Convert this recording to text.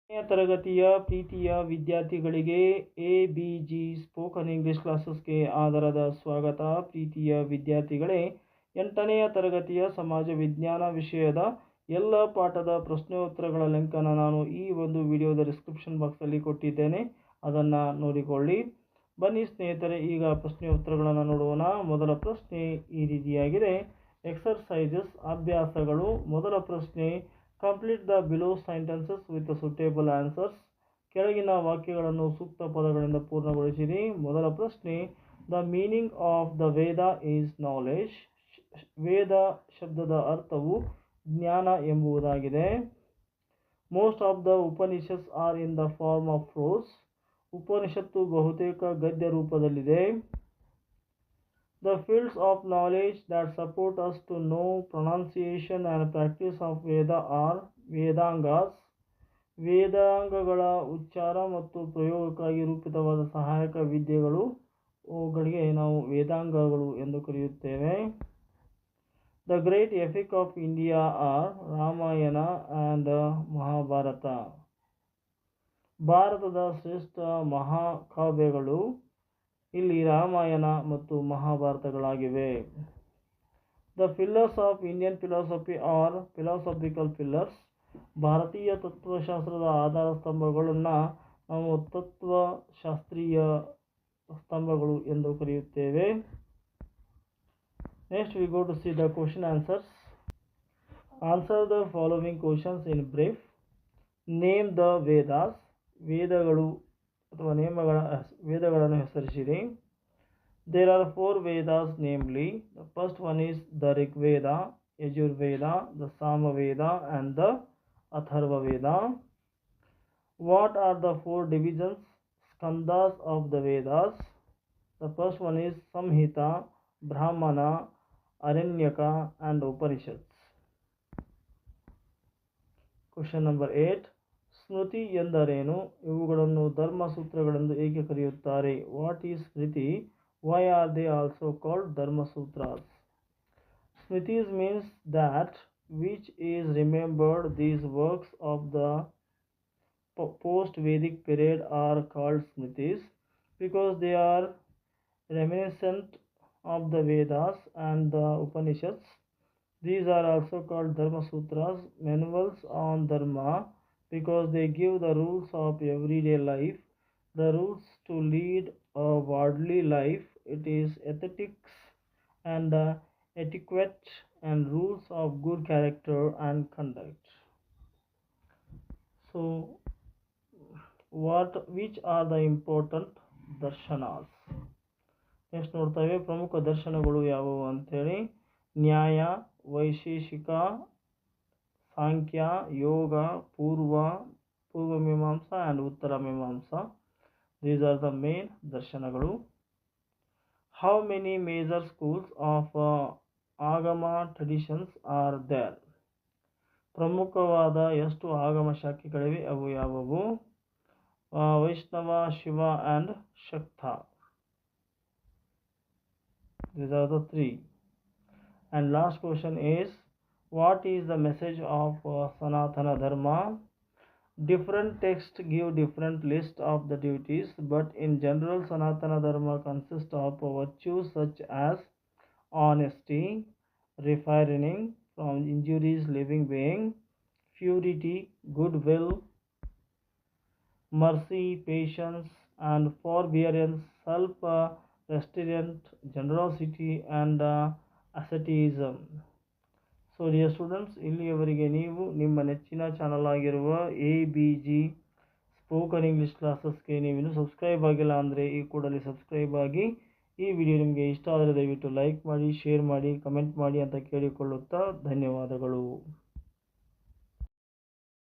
ತರಗತಿಯ ಪ್ರೀತಿಯ ವಿದ್ಯಾರ್ಥಿಗಳಿಗೆ ಎಬಿಜಿ ಸ್ಪೋಕನ್ ಇಂಗ್ಲಿಷ್ ಕ್ಲಾಸಸ್ಗೆ ಆದರದ ಸ್ವಾಗತ. ಪ್ರೀತಿಯ ವಿದ್ಯಾರ್ಥಿಗಳೇ, 8ನೇ ತರಗತಿಯ ಸಮಾಜ ವಿಜ್ಞಾನ ವಿಷಯದ ಎಲ್ಲ ಪಾಠದ ಪ್ರಶ್ನೋತ್ತರಗಳ ಲಿಂಕನ್ನು ನಾನು ಈ ಒಂದು ವಿಡಿಯೋದ ಡಿಸ್ಕ್ರಿಪ್ಷನ್ ಬಾಕ್ಸಲ್ಲಿ ಕೊಟ್ಟಿದ್ದೇನೆ, ಅದನ್ನು ನೋಡಿಕೊಳ್ಳಿ. ಬನ್ನಿ ಸ್ನೇಹಿತರೆ, ಈಗ ಪ್ರಶ್ನೋತ್ತರಗಳನ್ನು ನೋಡೋಣ. ಮೊದಲ ಪ್ರಶ್ನೆ ಈ ರೀತಿಯಾಗಿದೆ. ಎಕ್ಸರ್ಸೈಸಸ್ ಅಭ್ಯಾಸಗಳು. ಮೊದಲ ಪ್ರಶ್ನೆ, complete the below sentences with suitable answers. ಕೆಳಗಿನ ವಾಕ್ಯಗಳನ್ನು ಸೂಕ್ತ ಪದಗಳಿಂದ ಪೂರ್ಣಗೊಳಿಸಿರಿ. ಮೊದಲ ಪ್ರಶ್ನೆ, the meaning of the Veda is knowledge. Veda ಶಬ್ದದ ಅರ್ಥವು ಜ್ಞಾನ ಎಂಬುದಾಗಿದೆ. Most of the Upanishads are in the form of prose. ಉಪನಿಷತ್ತು ಬಹುತೇಕ ಗದ್ಯ ರೂಪದಲ್ಲಿದೆ. The fields of knowledge that support us to know pronunciation and practice of Veda are Vedangas. ವೇದಾಂಗಗಳ ಉಚ್ಚಾರ ಮತ್ತು ಪ್ರಯೋಗಕ್ಕಾಗಿ ರೂಪಿತವಾದ ಸಹಾಯಕ ವಿದ್ಯೆಗಳು ಅವುಗಳಿಗೆ ನಾವು ವೇದಾಂಗಗಳು ಎಂದು ಕರೆಯುತ್ತೇವೆ. The great epic of India are Ramayana and Mahabharata. ಭಾರತದ ಶ್ರೇಷ್ಠ ಮಹಾಕಾವ್ಯಗಳು ಇಲ್ಲಿ ರಾಮಾಯಣ ಮತ್ತು ಮಹಾಭಾರತಗಳಾಗಿವೆ. The pillars of Indian philosophy are philosophical pillars. ಭಾರತೀಯ ತತ್ವಶಾಸ್ತ್ರದ ಆಧಾರ ಸ್ತಂಭಗಳನ್ನು ನಾವು ತತ್ವಶಾಸ್ತ್ರೀಯ ಸ್ತಂಭಗಳು ಎಂದು ಕರೆಯುತ್ತೇವೆ. Next we go to see the question answers. Answer the following questions in brief. Name the Vedas. ವೇದಗಳು ಅಥವಾ ವೇದಗಳನ್ನು ಹೆಸರಿಸಿರಿ. There are 4 Vedas namely. The first one is the Rigveda, Yajurveda, the Samaveda and the Atharvaveda. What are the 4 divisions, skandhas of the Vedas? The first one is Samhita, Brahmana, Aranyaka and Upanishads. Question number 8. ಸ್ಮೃತಿ ಎಂದರೇನು? ಇವುಗಳನ್ನು ಧರ್ಮಸೂತ್ರಗಳೆಂದು ಏಕೆ ಕರೆಯುತ್ತಾರೆ? What is smriti? Why are they also called Dharmasutras? Smritis means that which is remembered. These works of the post-Vedic period are called smritis because they are reminiscent of the Vedas and the Upanishads. These are also called Dharma Sutras, manuals on Dharma, because they give the rules of everyday life, the rules to lead a worldly life. It is ethics and etiquette and rules of good character and conduct. So which are the important darshanas? Next ನೋಡ್ತೇವೆ ಪ್ರಮುಖ ದರ್ಶನಗಳು ಯಾವುವು ಅಂತೇಳಿ. ನ್ಯಾಯ, ವೈಶೇಷಿಕ, ಸಾಂಖ್ಯ, ಯೋಗ, ಪೂರ್ವ Mimamsa and Uttara Mimamsa. These are the main ದರ್ಶನಗಳು. How many major schools of Agama traditions are there? ಪ್ರಮುಖವಾದ ಎಷ್ಟು ಆಗಮ ಶಾಖೆಗಳಿವೆ? ಅವು ಯಾವುವು? Vaishnava, Shiva and Shakta. These are the 3. And last question is, what is the message of Sanatana Dharma? Different texts give different list of the duties, but in general Sanatana Dharma consists of virtues such as honesty, refraining from injuries living being, purity, goodwill, mercy, patience and forbearance, self-restraint, generosity and asceticism. So dear students, ಇಲ್ಲಿಯವರೆಗೆ ನೀವು ನಿಮ್ಮ ನೆಚ್ಚಿನ channel ಆಗಿರುವ ABG spoken English ಕ್ಲಾಸಸ್ಗೆ ನೀವಿನ್ನೂ subscribe ಆಗಿಲ್ಲ ಅಂದರೆ ಈ ಕೂಡಲೇ ಸಬ್ಸ್ಕ್ರೈಬ್ ಆಗಿ. ಈ ವಿಡಿಯೋ ನಿಮಗೆ ಇಷ್ಟ ಆದರೆ ದಯವಿಟ್ಟು ಲೈಕ್ ಮಾಡಿ, ಶೇರ್ ಮಾಡಿ, ಕಮೆಂಟ್ ಮಾಡಿ ಅಂತ ಕೇಳಿಕೊಳ್ಳುತ್ತಾ ಧನ್ಯವಾದಗಳು.